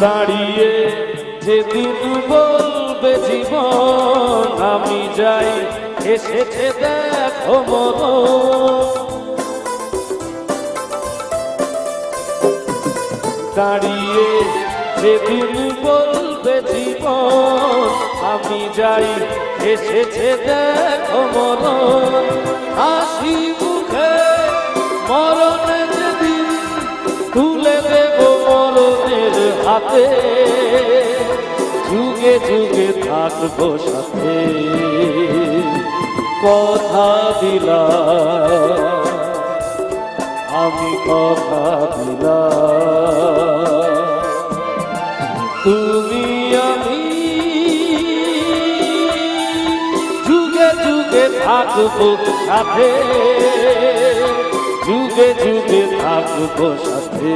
দাঁড়িয়ে যেদিন বলবে জীবন আমি যাই, এসেছে দেখো মরণ। দাঁড়িয়ে যেদিন বলবে জীবন আমি যাই, এসেছে দেখো মরণ। হাসি মুখে মরণে যেদিন তুলে দেব মরণের হাতে, যুগে যুগে থাকবো সাথে। কথা দিলাম আমি, কথা দিলাম তুমি আমি যুগে যুগে থাকবো সাথে, যুগে যুগে থাকবো সাথে।